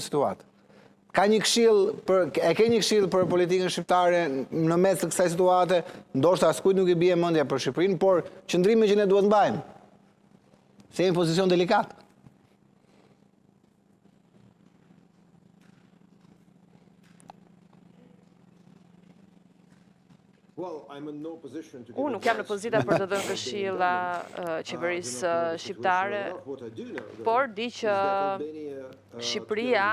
situatë. E ke një këshill për politikën shqiptare në mes të kësaj situate, ndoshta askujt nuk i bie mendja për Shqipërinë, por qëndrimin që ne duhet mbajmë. Se jemi në pozicion delikat. Unë nuk jam në pozita për të dhënë këshilla qeverisë shqiptare, por di që Shqipëria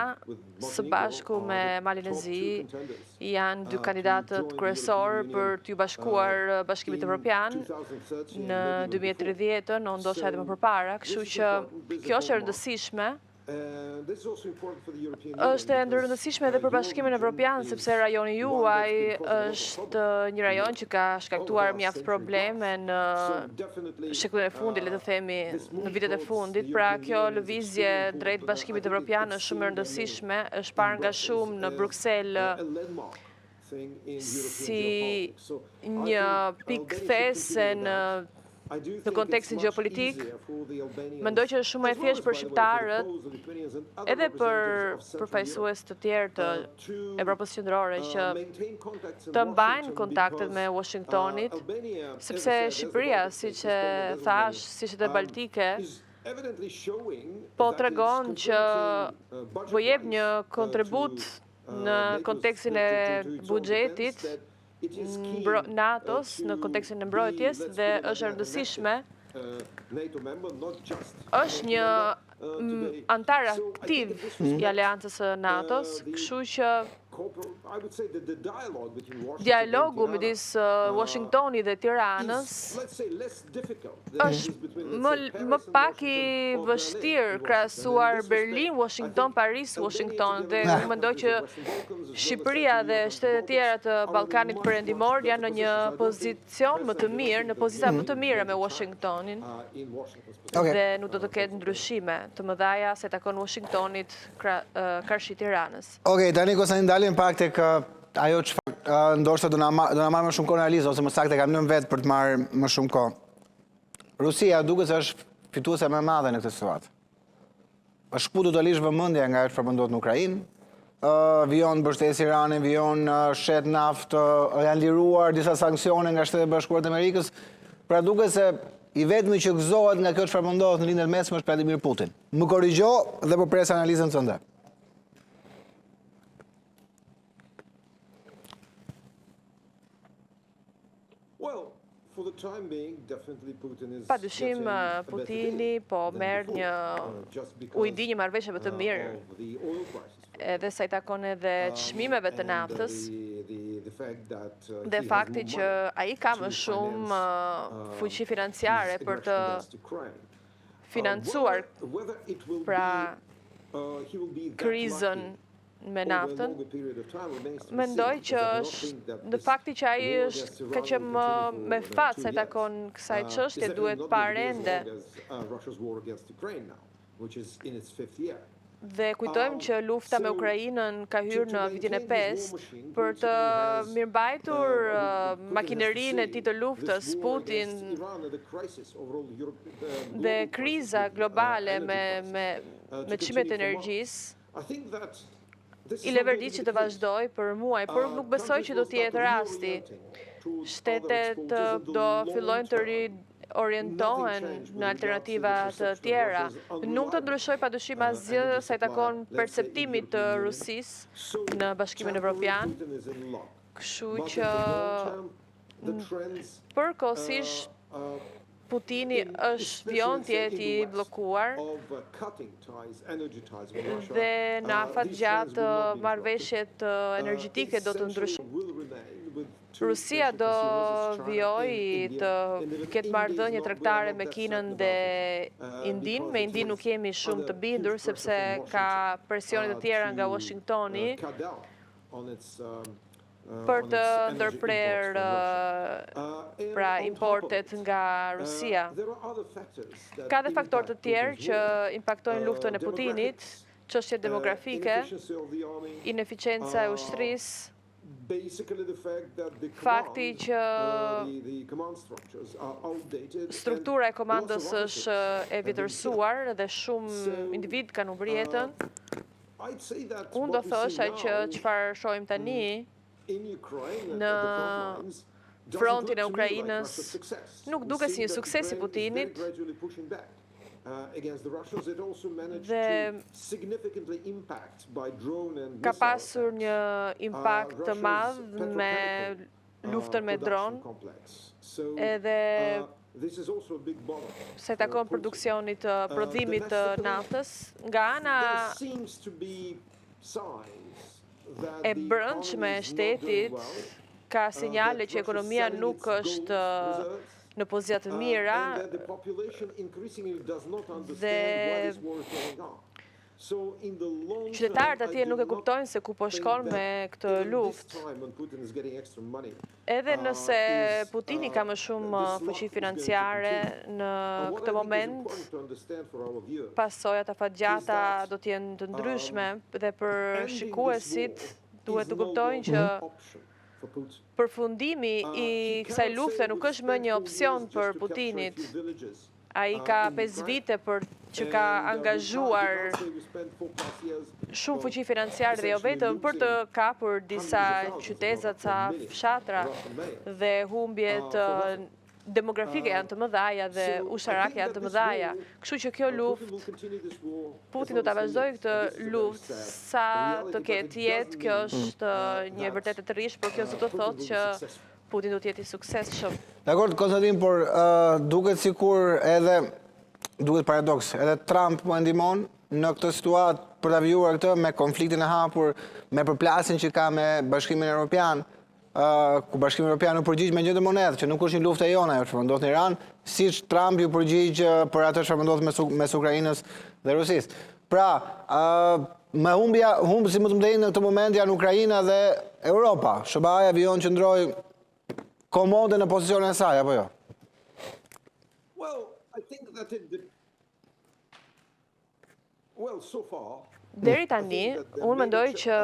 së bashku me Malinezi janë dy kandidatët kryesor për t'ju bashkuar Bashkimit Evropian në 2030, në ndoshta edhe më përpara, kështu që kjo është e rëndësishme. Është e rëndësishme edhe për Bashkimin Evropian, sepse rajoni juaj është një rajon që ka shkaktuar mjaft probleme në shekullin e fundit, le të themi, në vitet e fundit. Pra kjo lëvizje drejt Bashkimit Evropian është shumë e rëndësishme, është parë nga shumë në Bruxelles si një pikë these në kontekstin geopolitik. Mendoj që është shumë e thjeshtë për shqiptarët, edhe për përfaqësues të tjerë të Evropës Qendrore, që të mbajnë kontaktet me Washingtonit, sepse Shqipëria, siç e thash, si Shtetet Baltike, po tregon që po jep një kontribut në kontekstin e buxhetit NATO-s, në kontekstin e mbrojtjes, dhe është e rëndësishme, është një antar aktiv i aleancës së NATO-s, kështu që dialogu midis Washingtonit dhe Tiranës është më pak i vështirë krahasuar Berlin, Washington, Paris, Washington, dhe mendoj që Shqipëria dhe shtetet tjera të Ballkanit Perëndimor janë në një pozicion më të mirë, në pozita më të mira me Washingtonin, dhe nuk do të ketë ndryshime të mëdha se takon Washingtonit karshi Tiranës. Okej, tani Konstantin dalim pak tek ajo që ndoshta do na marrë më shumë kohë analizë, ose më saktë kam lënë vetë për të marrë më shumë kohë. Rusia duket se është fituese më e madhe në këtë situatë. Është shkputur totalisht vëmendja nga ajo që përmendohet në Ukrainë. Vijon mbështesë Iranin, vijon shet naftë, janë liruar disa sanksione nga Shtetet Bashkuara të Amerikës. Pra duket se i vetmi që gëzohet nga kjo që përmendohet në lindjen mesme është Vladimir Putin. Më korrigjo dhe po pres analizën tënde. Padyshim Putini po merr një marrëveshje më të mirë, edhe sa i takon edhe çmimeve të naftës, dhe fakti që ai ka më shumë fuqi financiare për të financuar pra krizën me naftën. Mendoj që në fakti që ai ka qenë me fat sa i takon kësaj çështje, duhet parë ende. Dhe kujtojmë që lufta me Ukrainën ka hyrë në vitin e 5 për të mirëmbajtur makinerinë e tij të luftës, Putin, dhe kriza globale me çmimet e energjisë i leverdi që të vazhdoj për muaj, por nuk besoj që do t'jetë rasti. Shtetet do fillojnë të orientohen në alternativa të tjera. Nuk të ndryshoj padyshim asgjë sa i takon perceptimit të Rusisë në Bashkimin Evropian, kështu që përkohësisht Putini vijon të jetë i bllokuar dhe në afat gjatë marrëveshjet energjetike do të ndryshojnë. Rusia do vijojë të ketë marrëdhënie tregtare me Kinën dhe Indinë. Me Indinë nuk jemi shumë të bindur sepse ka presione të tjera nga Washingtoni për të ndërprerë pra importet nga Rusia. Ka dhe faktorë të tjerë që impaktojnë luftën e Putinit, çështjet demografike, ineficienca e ushtrisë, fakti që struktura e komandës është e vjetërsuar dhe shumë individ kanë humbur jetën, Unë do thosha që çfarë shohim tani në frontin e Ukrainës nuk duket si një sukses i Putinit dhe ka pasur një impakt të madh me luftën me dron edhe se takon produksionit të prodhimit të naftës nga ana e brendshme e shtetit ka sinjale që ekonomia nuk është në pozicion të mira dhe qytetarët atje nuk e kuptojnë se ku po shkon me këtë luftë. Edhe nëse Putini ka më shumë fuqi financiare në këtë moment, pasojat afatgjata do të jenë të ndryshme dhe për shikuesit duhet të kuptojnë që përfundimi i kësaj lufte nuk është më një opsion për Putinit. Ai ka 5 vite që ka angazhuar shumë fuqi financiare dhe jo vetëm për të kapur disa qytete, ca fshatra dhe humbjet demografike janë të mëdhaja dhe ushtarake janë të mëdhaja. Kështu që kjo luftë, Putin do ta vazhdojë këtë luftë sa të ketë jetë, kjo është një vërtetë të rrish, por kjo s'do të thotë që Putin do të jetë i suksesshëm. Dakor, Konstantin, por duket sikur duket paradoks, edhe Trump po ndihmon në këtë situatë për ta vijuar këtë me konfliktin e hapur, me përplasjen që ka me Bashkimin Evropian, ku Bashkimi Evropian u përgjigj me gjë monedhë, që nuk është një luftë e jona ajo që ndodh në Iran, siç Trump ju përgjigj për atë që ndodh mes Ukrainës dhe Rusisë. Pra, me humbje si më të mëdhenj në këtë moment janë Ukraina dhe Europa. SBA-ja vijon qëndroi komode në pozicionin e saj, apo jo? Deri tani, unë mendoj që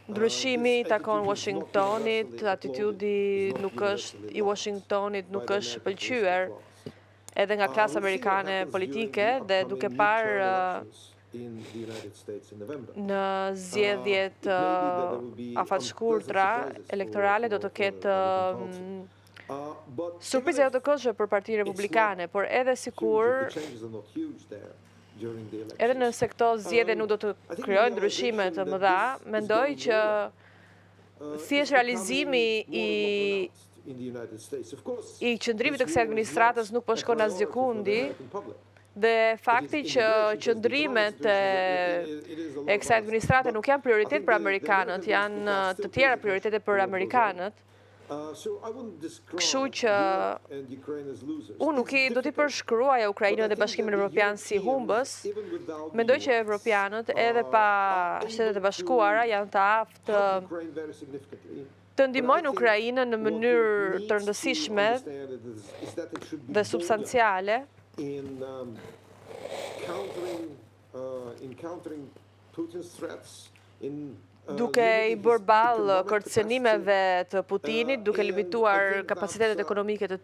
ndryshimi takon Washingtonit, atitudi i Washingtonit nuk është pëlqyer edhe nga klasa amerikane politike dhe duke parë në zgjedhjet afatshkurtra elektorale do të ketë surpriza jo të këndshme për Partinë Republikane, por edhe sikur edhe nëse këto zgjedhje nuk do të krijojnë ndryshime të mëdha, mendoj që thjesht realizimi i qëndrimit të kësaj administratës nuk po shkon asgjë kundi. Dhe fakti që qëndrimet e kësaj administrate nuk janë prioritet për amerikanët, janë të tjera prioritete për amerikanët. Kështu që unë nuk do t'i përshkruaja Ukrainën dhe Bashkimin Evropian si humbës. Mendoj që evropianët edhe pa Shtetet e Bashkuara janë të aftë të ndihmojnë Ukrainën në mënyrë të rëndësishme dhe substanciale. Duke i bërë balë kërcënimeve të Putinit, duke limituar kapacitetet ekonomike të